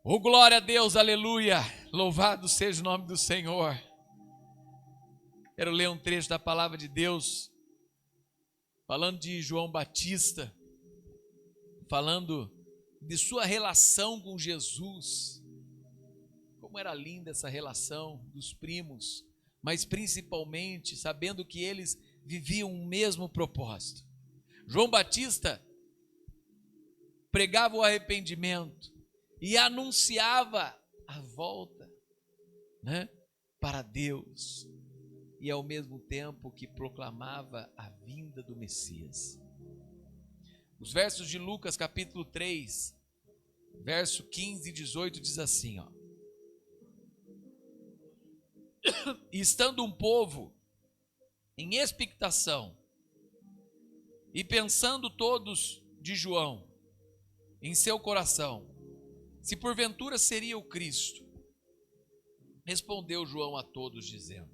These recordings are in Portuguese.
Oh, glória a Deus, aleluia, louvado seja o nome do Senhor. Quero ler um trecho da palavra de Deus, falando de João Batista, falando de sua relação com Jesus. Como era linda essa relação dos primos, mas principalmente sabendo que eles viviam o mesmo propósito. João Batista pregava o arrependimento e anunciava a volta, para Deus, e ao mesmo tempo que proclamava a vinda do Messias. Os versos de Lucas capítulo 3, verso 15 e 18 diz assim, E estando um povo em expectação, e pensando todos de João em seu coração, se porventura seria o Cristo, respondeu João a todos dizendo,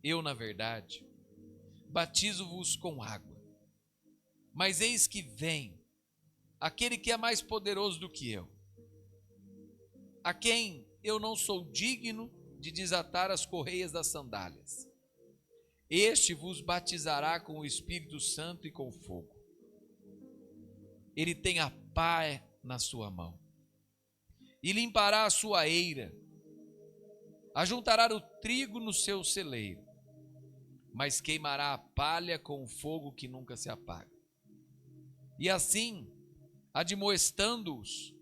eu na verdade batizo-vos com água, mas eis que vem aquele que é mais poderoso do que eu, a quem eu não sou digno de desatar as correias das sandálias. Este vos batizará com o Espírito Santo e com fogo. Ele tem a pá na sua mão e limpará a sua eira, ajuntará o trigo no seu celeiro, mas queimará a palha com o fogo que nunca se apaga. E assim, admoestando-os,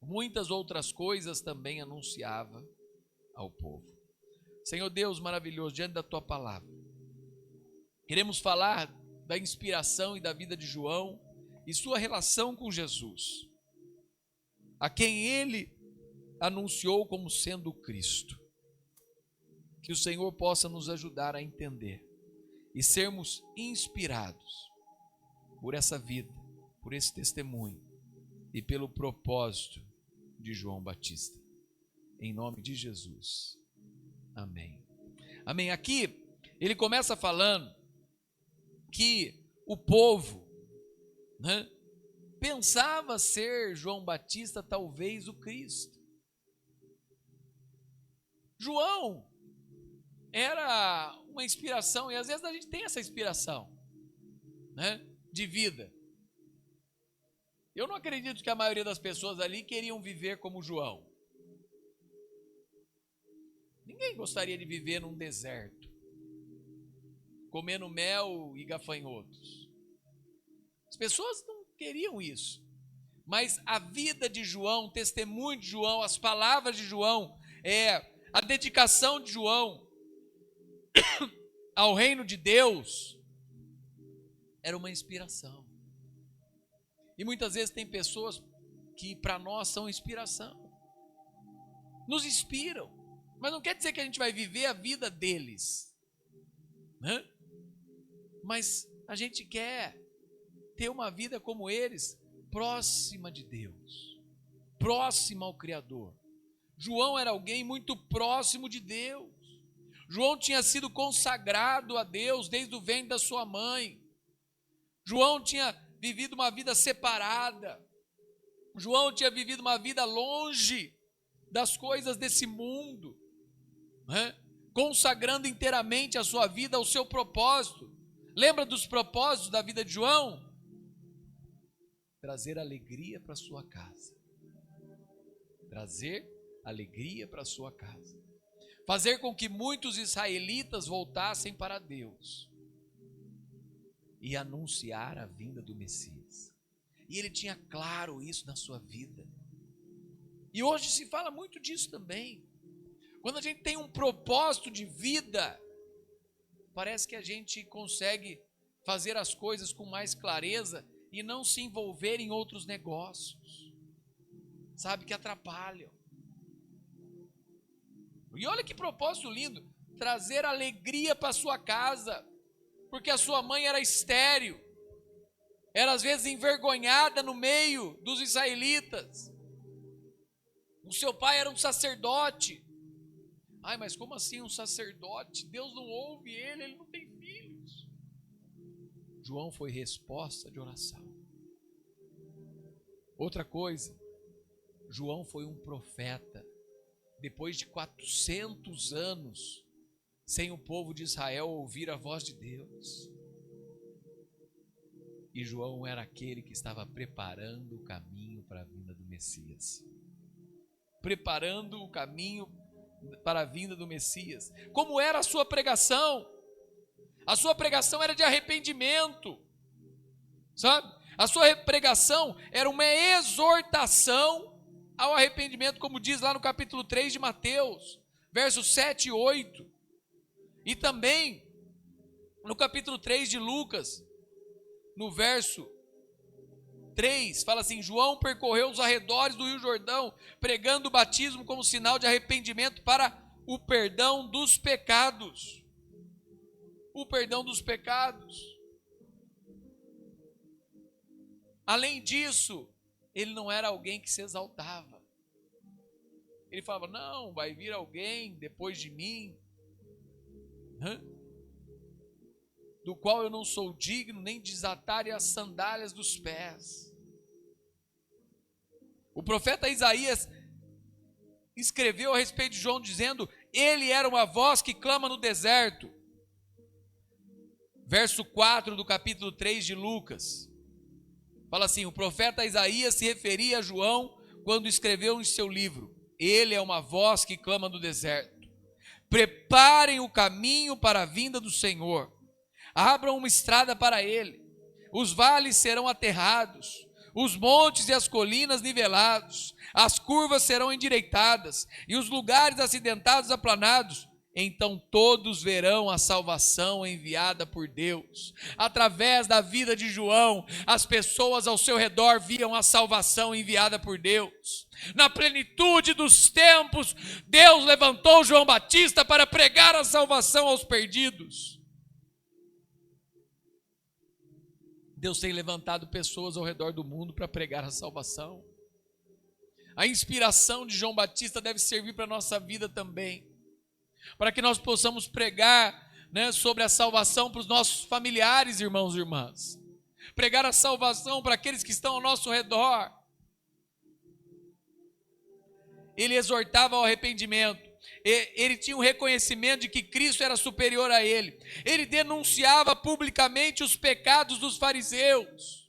muitas outras coisas também anunciava ao povo. Senhor Deus maravilhoso, diante da tua palavra, queremos falar da inspiração e da vida de João e sua relação com Jesus, a quem ele anunciou como sendo o Cristo. Que o Senhor possa nos ajudar a entender e sermos inspirados por essa vida, por esse testemunho e pelo propósito de João Batista. Em nome de Jesus. Amém. Amém. Aqui ele começa falando que o povo, pensava ser João Batista talvez o Cristo. João era uma inspiração, e às vezes a gente tem essa inspiração, de vida. Eu não acredito que a maioria das pessoas ali queriam viver como João. Ninguém gostaria de viver num deserto, comendo mel e gafanhotos. As pessoas não queriam isso. Mas a vida de João, o testemunho de João, as palavras de João, a dedicação de João ao reino de Deus, era uma inspiração. E muitas vezes tem pessoas que para nós são inspiração, nos inspiram, mas não quer dizer que a gente vai viver a vida deles, mas a gente quer ter uma vida como eles, próxima de Deus, próxima ao Criador. João era alguém muito próximo de Deus. João tinha sido consagrado a Deus desde o ventre da sua mãe. João tinha vivido uma vida separada. João tinha vivido uma vida longe das coisas desse mundo, consagrando inteiramente a sua vida ao seu propósito. Lembra dos propósitos da vida de João? Trazer alegria para sua casa. Trazer alegria para sua casa. Fazer com que muitos israelitas voltassem para Deus e anunciar a vinda do Messias. E ele tinha claro isso na sua vida. E hoje se fala muito disso também. Quando a gente tem um propósito de vida, parece que a gente consegue fazer as coisas com mais clareza e não se envolver em outros negócios, sabe, que atrapalham. E olha que propósito lindo, trazer alegria para sua casa, porque a sua mãe era estéril, era às vezes envergonhada no meio dos israelitas. O seu pai era um sacerdote. Ai, mas como assim um sacerdote? Deus não ouve ele não tem filhos. João foi resposta de oração. Outra coisa, João foi um profeta. Depois de 400 anos, sem o povo de Israel ouvir a voz de Deus. E João era aquele que estava preparando o caminho para a vinda do Messias. Preparando o caminho para a vinda do Messias. Como era a sua pregação? A sua pregação era de arrependimento. Sabe? A sua pregação era uma exortação ao arrependimento, como diz lá no capítulo 3 de Mateus, versos 7 e 8. E também no capítulo 3 de Lucas, no verso 3, fala assim: João percorreu os arredores do Rio Jordão, pregando o batismo como sinal de arrependimento para o perdão dos pecados. O perdão dos pecados. Além disso, ele não era alguém que se exaltava. Ele falava: não, vai vir alguém depois de mim, do qual eu não sou digno nem desatar as sandálias dos pés. O profeta Isaías escreveu a respeito de João dizendo: ele era uma voz que clama no deserto. Verso 4 do capítulo 3 de Lucas. Fala assim: o profeta Isaías se referia a João quando escreveu em seu livro: ele é uma voz que clama no deserto. Preparem o caminho para a vinda do Senhor. Abram uma estrada para ele. Os vales serão aterrados, os montes e as colinas nivelados, as curvas serão endireitadas e os lugares acidentados aplanados. Então todos verão a salvação enviada por Deus. Através da vida de João, as pessoas ao seu redor viam a salvação enviada por Deus. Na plenitude dos tempos, Deus levantou João Batista para pregar a salvação aos perdidos. Deus tem levantado pessoas ao redor do mundo para pregar a salvação. A inspiração de João Batista deve servir para a nossa vida também, para que nós possamos pregar, sobre a salvação para os nossos familiares, irmãos e irmãs. Pregar a salvação para aqueles que estão ao nosso redor. Ele exortava ao arrependimento. Ele tinha um reconhecimento de que Cristo era superior a ele. Ele denunciava publicamente os pecados dos fariseus.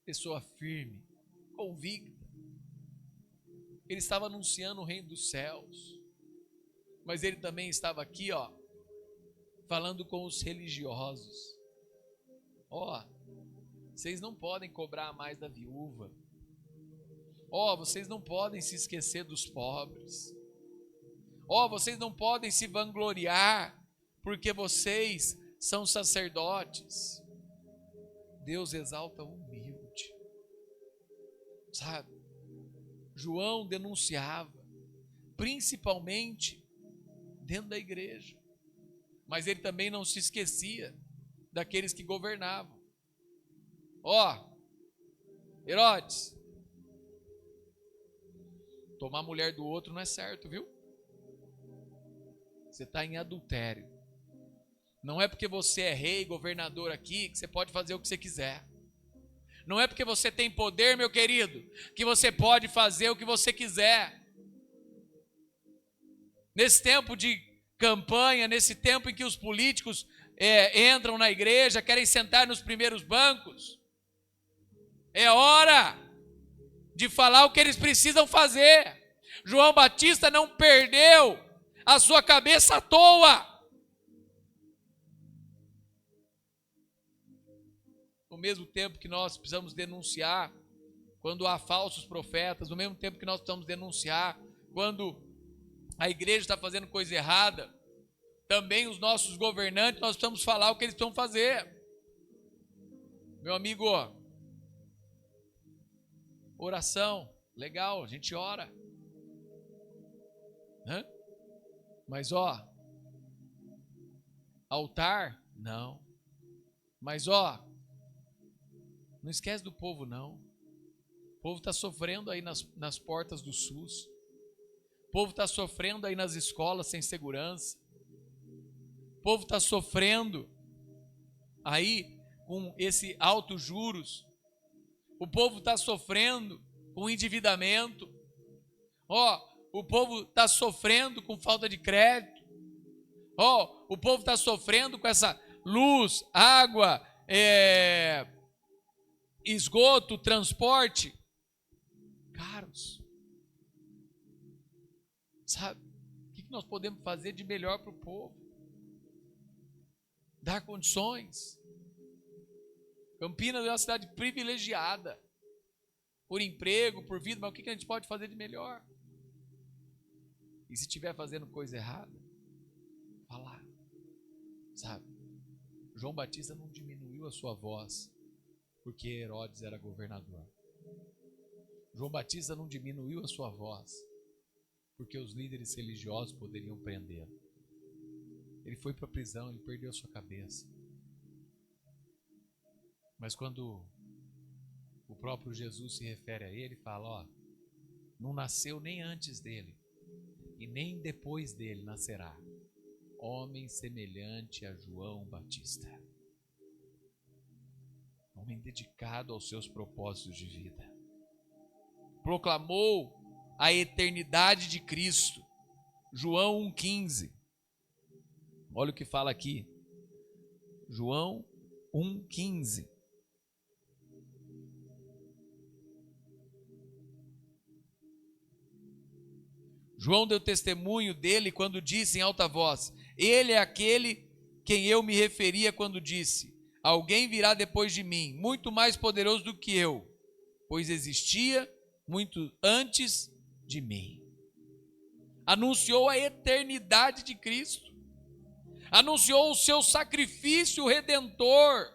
Pessoa firme, convicta. Ele estava anunciando o reino dos céus. Mas ele também estava aqui, falando com os religiosos. Vocês não podem cobrar mais da viúva. Vocês não podem se esquecer dos pobres. Vocês não podem se vangloriar, porque vocês são sacerdotes. Deus exalta o humilde. Sabe? João denunciava, principalmente dentro da igreja. Mas ele também não se esquecia daqueles que governavam. Herodes, tomar a mulher do outro não é certo, viu? Você está em adultério. Não é porque você é rei, governador aqui, que você pode fazer o que você quiser. Não é porque você tem poder, meu querido, que você pode fazer o que você quiser. Nesse tempo de campanha, nesse tempo em que os políticos entram na igreja, querem sentar nos primeiros bancos, é hora de falar o que eles precisam fazer. João Batista não perdeu a sua cabeça à toa. No mesmo tempo que nós precisamos denunciar quando há falsos profetas, no mesmo tempo que nós precisamos denunciar quando a igreja está fazendo coisa errada, também os nossos governantes, nós precisamos falar o que eles precisam fazer. Meu amigo, oração, legal, a gente ora. Mas altar, não. Mas não esquece do povo, não. O povo está sofrendo aí nas portas do SUS. O povo está sofrendo aí nas escolas sem segurança. O povo está sofrendo aí com esse altos juros. O povo está sofrendo com endividamento. O povo está sofrendo com falta de crédito. O povo está sofrendo com essa luz, água, esgoto, transporte caros. Sabe? O que nós podemos fazer de melhor para o povo? Dar condições. Campinas é uma cidade privilegiada por emprego, por vida, mas o que a gente pode fazer de melhor? E se estiver fazendo coisa errada, falar. Sabe? João Batista não diminuiu a sua voz porque Herodes era governador. João Batista não diminuiu a sua voz porque os líderes religiosos poderiam prendê-lo. Ele foi para a prisão, ele perdeu a sua cabeça. Mas quando o próprio Jesus se refere a ele, fala, não nasceu nem antes dele e nem depois dele nascerá homem semelhante a João Batista. Homem dedicado aos seus propósitos de vida. Proclamou a eternidade de Cristo. João 1,15. Olha o que fala aqui. João 1,15. João deu testemunho dele quando disse em alta voz: ele é aquele quem eu me referia quando disse: alguém virá depois de mim, muito mais poderoso do que eu, pois existia muito antes de mim. Anunciou a eternidade de Cristo. Anunciou o seu sacrifício redentor.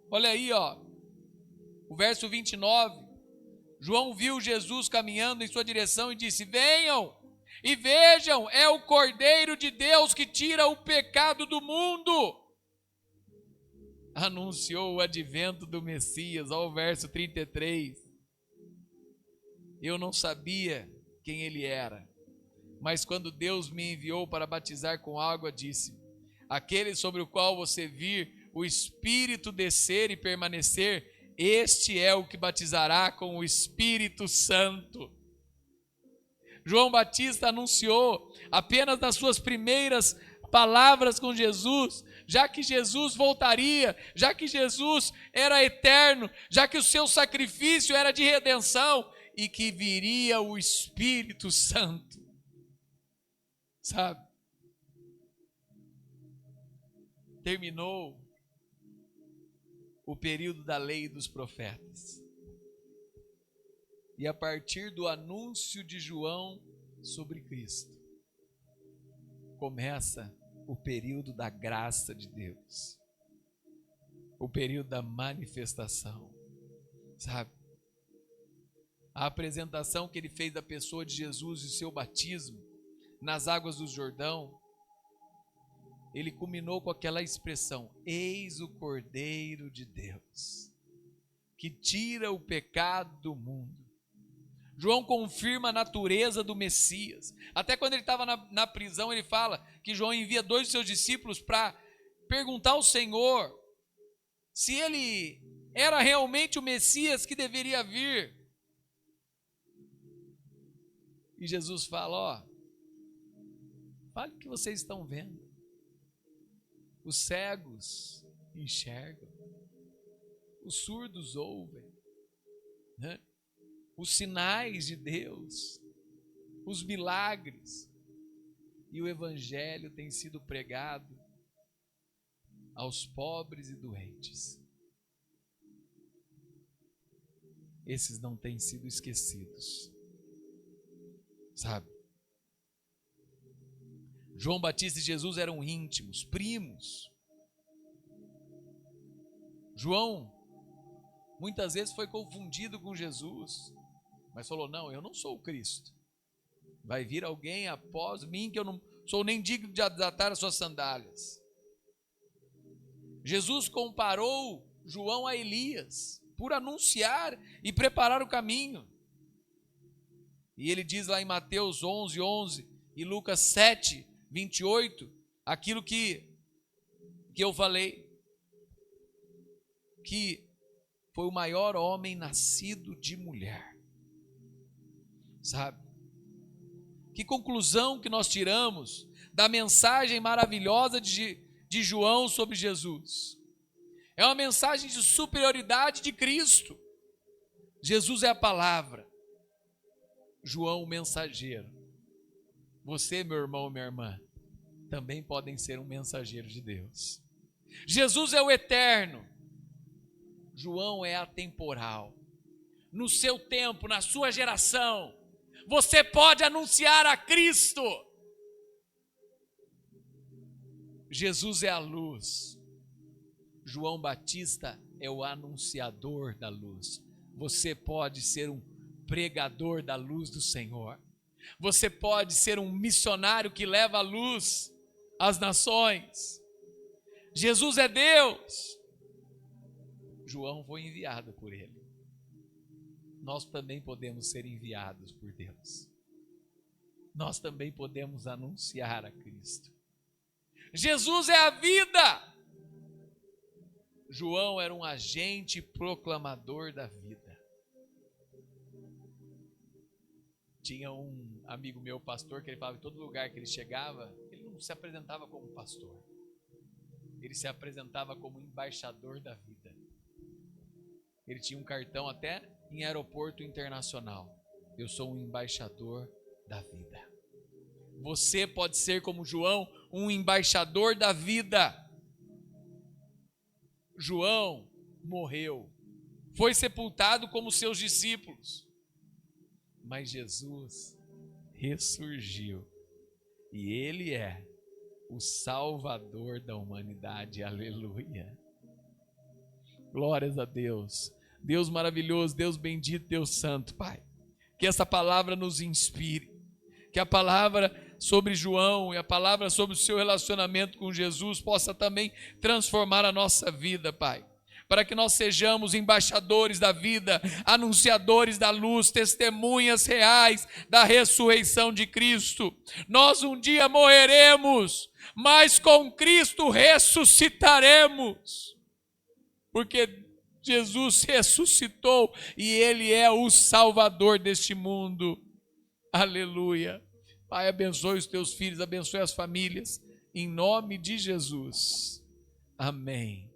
Olha aí, o verso 29. João viu Jesus caminhando em sua direção e disse: venham e vejam, é o Cordeiro de Deus que tira o pecado do mundo. Anunciou o advento do Messias. Olha o verso 33. Eu não sabia quem ele era, mas quando Deus me enviou para batizar com água, disse: aquele sobre o qual você vir o Espírito descer e permanecer, este é o que batizará com o Espírito Santo. João Batista anunciou apenas nas suas primeiras palavras com Jesus, já que Jesus voltaria, já que Jesus era eterno, já que o seu sacrifício era de redenção e que viria o Espírito Santo. Sabe? Terminou o período da lei e dos profetas. E a partir do anúncio de João sobre Cristo, começa o período da graça de Deus. O período da manifestação. Sabe? A apresentação que ele fez da pessoa de Jesus e o seu batismo nas águas do Jordão, ele culminou com aquela expressão: eis o Cordeiro de Deus, que tira o pecado do mundo. João confirma a natureza do Messias. Até quando ele estava na prisão, ele fala que João envia 2 de seus discípulos para perguntar ao Senhor se ele era realmente o Messias que deveria vir. E Jesus fala: fale o que vocês estão vendo. Os cegos enxergam, os surdos ouvem, né? Os sinais de Deus, os milagres, e o evangelho tem sido pregado aos pobres e doentes. Esses não têm sido esquecidos, sabe? João Batista e Jesus eram íntimos, primos. João muitas vezes foi confundido com Jesus, mas falou: não, eu não sou o Cristo. Vai vir alguém após mim que eu não sou nem digno de desatar as suas sandálias. Jesus comparou João a Elias por anunciar e preparar o caminho. E ele diz lá em Mateus 11:11 e Lucas 7:28, aquilo que eu falei, que foi o maior homem nascido de mulher. Sabe? Que conclusão que nós tiramos da mensagem maravilhosa de João sobre Jesus? É uma mensagem de superioridade de Cristo. Jesus é a palavra, João o mensageiro. Você, meu irmão, minha irmã, também podem ser um mensageiro de Deus. Jesus é o eterno, João é atemporal. No seu tempo, na sua geração, você pode anunciar a Cristo. Jesus é a luz, João Batista é o anunciador da luz. Você pode ser um pregador da luz do Senhor. Você pode ser um missionário que leva a luz às nações. Jesus é Deus. João foi enviado por ele. Nós também podemos ser enviados por Deus. Nós também podemos anunciar a Cristo. Jesus é a vida. João era um agente proclamador da vida. Tinha um amigo meu, pastor, que ele falava que em todo lugar que ele chegava, ele não se apresentava como pastor. Ele se apresentava como embaixador da vida. Ele tinha um cartão até em aeroporto internacional. Eu sou um embaixador da vida. Você pode ser como João, um embaixador da vida. João morreu, foi sepultado como seus discípulos, mas Jesus ressurgiu e ele é o Salvador da humanidade. Aleluia. Glórias a Deus. Deus maravilhoso, Deus bendito, Deus santo, Pai. Que essa palavra nos inspire, que a palavra sobre João e a palavra sobre o seu relacionamento com Jesus possa também transformar a nossa vida, Pai. Para que nós sejamos embaixadores da vida, anunciadores da luz, testemunhas reais da ressurreição de Cristo. Nós um dia morreremos, mas com Cristo ressuscitaremos. Porque Jesus ressuscitou e Ele é o Salvador deste mundo. Aleluia. Pai, abençoe os teus filhos, abençoe as famílias, em nome de Jesus. Amém.